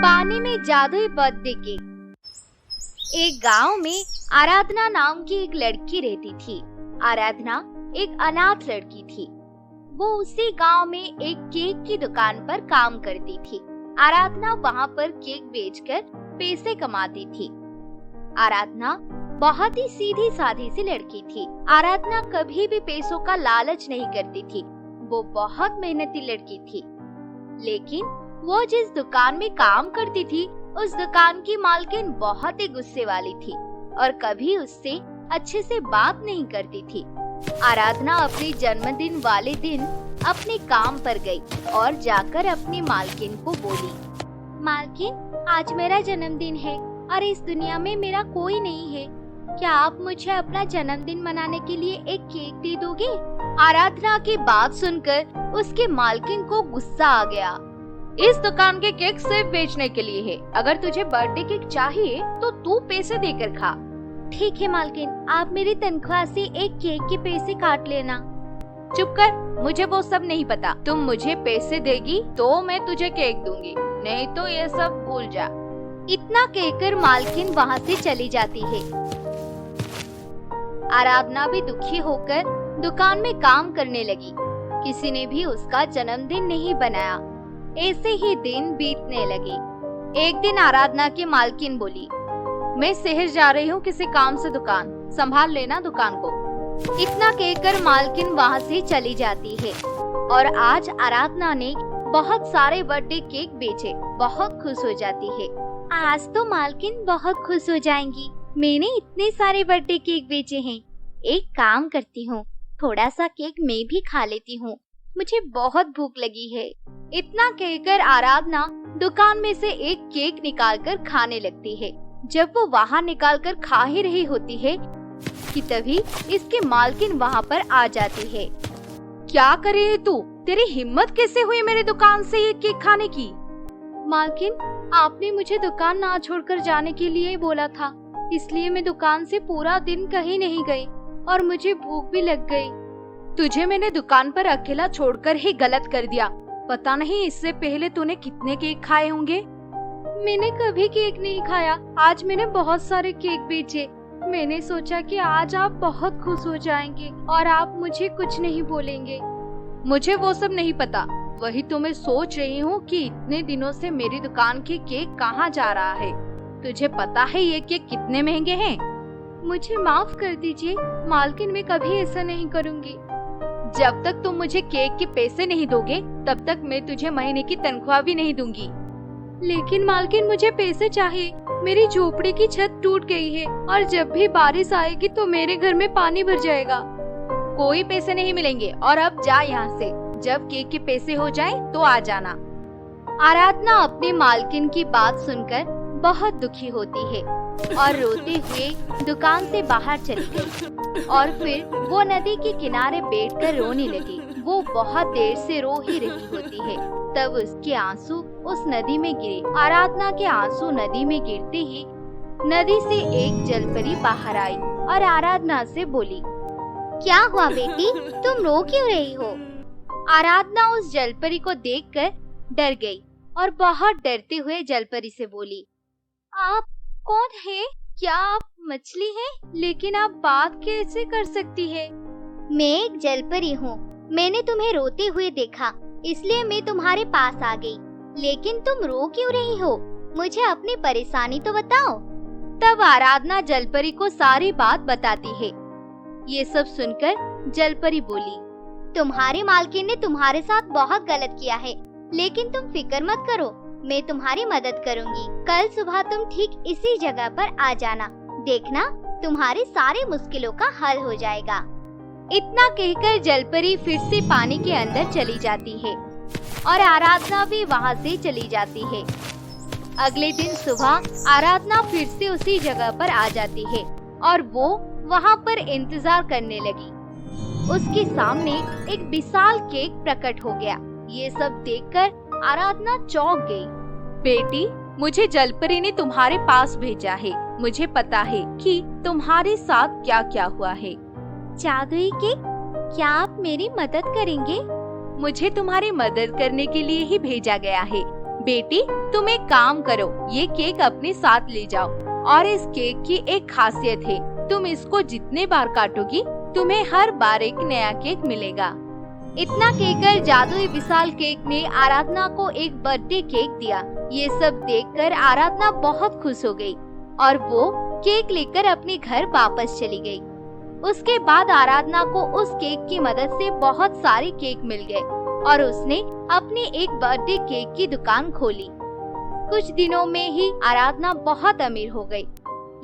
पानी में जादुई बर्थडे केक। एक गांव में आराधना नाम की एक लड़की रहती थी। आराधना एक अनाथ लड़की थी। वो उसी गांव में एक केक की दुकान पर काम करती थी। आराधना वहां पर केक बेचकर पैसे कमाती थी। आराधना बहुत ही सीधी सादी सी लड़की थी। आराधना कभी भी पैसों का लालच नहीं करती थी। वो बहुत मेहनती लड़की थी। लेकिन वो जिस दुकान में काम करती थी, उस दुकान की मालकिन बहुत ही गुस्से वाली थी और कभी उससे अच्छे से बात नहीं करती थी। आराधना अपने जन्मदिन वाले दिन अपने काम पर गई और जाकर अपनी मालकिन को बोली, मालकिन, आज मेरा जन्मदिन है और इस दुनिया में मेरा कोई नहीं है। क्या आप मुझे अपना जन्मदिन मनाने के लिए एक केक दे दोगे? आराधना की बात सुनकर उसके मालकिन को गुस्सा आ गया। इस दुकान के केक सिर्फ बेचने के लिए है। अगर तुझे बर्थडे केक चाहिए तो तू पैसे देकर खा। ठीक है मालकिन, आप मेरी तनख्वाह से एक केक के पैसे काट लेना। चुप कर, मुझे वो सब नहीं पता। तुम मुझे पैसे देगी तो मैं तुझे केक दूंगी, नहीं तो ये सब भूल जा। इतना कहकर मालकिन वहाँ से चली जाती है। आराधना भी दुखी होकर दुकान में काम करने लगी। किसी ने भी उसका जन्मदिन नहीं बनाया। ऐसे ही दिन बीतने लगे। एक दिन आराधना की मालकिन बोली, मैं शहर जा रही हूँ किसी काम से, दुकान संभाल लेना दुकान को। इतना कहकर मालकिन वहाँ से चली जाती है। और आज आराधना ने बहुत सारे बर्थडे केक बेचे। बहुत खुश हो जाती है। आज तो मालकिन बहुत खुश हो जाएंगी, मैंने इतने सारे बर्थडे केक बेचे हैं। एक काम करती हूँ, थोड़ा सा केक मैं भी खा लेती हूँ, मुझे बहुत भूख लगी है। इतना कहकर आराधना दुकान में से एक केक निकालकर खाने लगती है। जब वो वहाँ निकालकर खा ही रही होती है कि तभी इसके मालकिन वहाँ पर आ जाती है। क्या कर रही है तू? तेरी हिम्मत कैसे हुई मेरे दुकान से ये केक खाने की? मालकिन, आपने मुझे दुकान ना छोड़कर जाने के लिए बोला था, इसलिए मैं दुकान से पूरा दिन कहीं नहीं गई और मुझे भूख भी लग गई। तुझे मैंने दुकान पर अकेला छोड़कर ही गलत कर दिया। पता नहीं इससे पहले तूने कितने केक खाए होंगे। मैंने कभी केक नहीं खाया। आज मैंने बहुत सारे केक बेचे। मैंने सोचा कि आज आप बहुत खुश हो जाएंगे और आप मुझे कुछ नहीं बोलेंगे। मुझे वो सब नहीं पता। वही तो मैं सोच रही हूँ कि इतने दिनों से मेरी दुकान के केक कहाँ जा रहा है। तुझे पता है ये केक कितने महंगे हैं? मुझे माफ कर दीजिए मालकिन, मैं कभी ऐसा नहीं करूँगी। जब तक तुम मुझे केक के पैसे नहीं दोगे तब तक मैं तुझे महीने की तनख्वाह भी नहीं दूंगी। लेकिन मालकिन, मुझे पैसे चाहिए। मेरी झोपड़ी की छत टूट गई है और जब भी बारिश आएगी तो मेरे घर में पानी भर जाएगा। कोई पैसे नहीं मिलेंगे और अब जा यहाँ से। जब केक के पैसे हो जाए तो आ जाना। आराधना अपने मालकिन की बात सुनकर बहुत दुखी होती है और रोते हुए दुकान से बाहर चली गई। और फिर वो नदी के किनारे बैठकर रोने लगी। वो बहुत देर से रो ही रही होती है। तब उसके आंसू उस नदी में गिरे। आराधना के आंसू नदी में गिरते ही नदी से एक जलपरी बाहर आई और आराधना से बोली, क्या हुआ बेटी, तुम रो क्यों रही हो? आराधना उस जलपरी को देखकर डर गई और बहुत डरते हुए जलपरी से बोली, आप कौन है? क्या आप मछली हैं? लेकिन आप बात कैसे कर सकती है? मैं एक जलपरी हूँ। मैंने तुम्हें रोते हुए देखा, इसलिए मैं तुम्हारे पास आ गई। लेकिन तुम रो क्यों रही हो? मुझे अपनी परेशानी तो बताओ। तब आराधना जलपरी को सारी बात बताती है। ये सब सुनकर जलपरी बोली, तुम्हारे मालकिन ने तुम्हारे साथ बहुत गलत किया है, लेकिन तुम फिक्र मत करो, मैं तुम्हारी मदद करूंगी। कल सुबह तुम ठीक इसी जगह पर आ जाना, देखना तुम्हारी सारी मुश्किलों का हल हो जाएगा। इतना कहकर जलपरी फिर से पानी के अंदर चली जाती है और आराधना भी वहाँ से चली जाती है। अगले दिन सुबह आराधना फिर से उसी जगह पर आ जाती है और वो वहाँ पर इंतजार करने लगी। उसके सामने एक विशाल केक प्रकट हो गया। ये सब देखकर आराधना चौंक गई। बेटी, मुझे जलपरी ने तुम्हारे पास भेजा है। मुझे पता है कि तुम्हारे साथ क्या क्या हुआ है। जादुई केक, क्या आप मेरी मदद करेंगे? मुझे तुम्हारी मदद करने के लिए ही भेजा गया है। बेटी, तुम एक काम करो, ये केक अपने साथ ले जाओ। और इस केक की एक खासियत है, तुम इसको जितने बार काटोगी तुम्हें हर बार एक नया केक मिलेगा। इतना कहकर जादुई विशाल केक ने आराधना को एक बर्थडे केक दिया। ये सब देखकर आराधना बहुत खुश हो गई और वो केक लेकर अपने घर वापस चली गई। उसके बाद आराधना को उस केक की मदद से बहुत सारे केक मिल गए और उसने अपनी एक बर्थडे केक की दुकान खोली। कुछ दिनों में ही आराधना बहुत अमीर हो गई,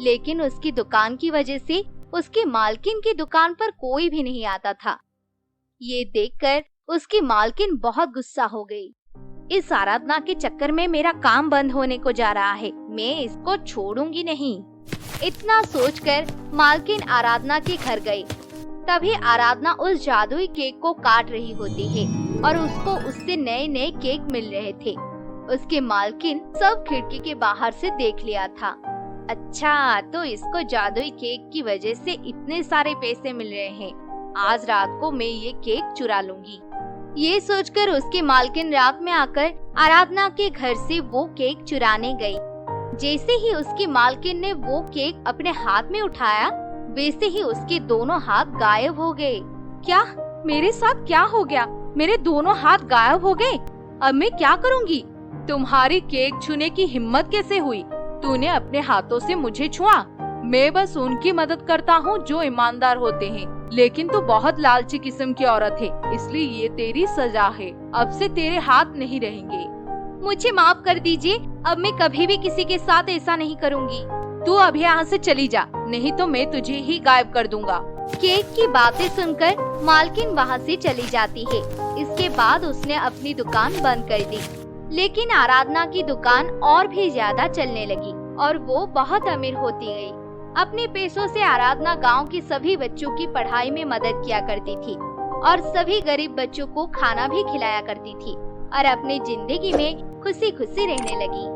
लेकिन उसकी दुकान की वजह से उसकी मालकिन की दुकान पर कोई भी नहीं आता था। ये देखकर उसकी मालकिन बहुत गुस्सा हो गई। इस आराधना के चक्कर में मेरा काम बंद होने को जा रहा है, मैं इसको छोड़ूंगी नहीं। इतना सोचकर मालकिन आराधना के घर गई। तभी आराधना उस जादुई केक को काट रही होती है और उसको उससे नए नए केक मिल रहे थे। उसके मालकिन सब खिड़की के बाहर से देख लिया था। अच्छा, तो इसको जादुई केक की वजह से इतने सारे पैसे मिल रहे हैं। आज रात को मैं ये केक चुरा लूंगी। ये सोचकर उसकी मालकिन रात में आकर आराधना के घर से वो केक चुराने गई। जैसे ही उसकी मालकिन ने वो केक अपने हाथ में उठाया, वैसे ही उसके दोनों हाथ गायब हो गए। क्या? मेरे साथ क्या हो गया? मेरे दोनों हाथ गायब हो गए। अब मैं क्या करूंगी? तुम्हारी केक छूने की हिम्मत कैसे हुई? तूने अपने हाथों से मुझे छुआ। मैं बस उनकी मदद करता हूँ जो ईमानदार होते हैं, लेकिन तू बहुत लालची किस्म की औरत है, इसलिए ये तेरी सजा है। अब से तेरे हाथ नहीं रहेंगे। मुझे माफ कर दीजिए, अब मैं कभी भी किसी के साथ ऐसा नहीं करूंगी। तू अब यहाँ से चली जा, नहीं तो मैं तुझे ही गायब कर दूंगा। केक की बातें सुनकर मालकिन वहाँ से चली जाती है। इसके बाद उसने अपनी दुकान बंद कर दी, लेकिन आराधना की दुकान और भी ज्यादा चलने लगी और वो बहुत अमीर होती गई। अपने पैसों से आराधना गांव के सभी बच्चों की पढ़ाई में मदद किया करती थी और सभी गरीब बच्चों को खाना भी खिलाया करती थी और अपनी जिंदगी में खुशी खुशी रहने लगी।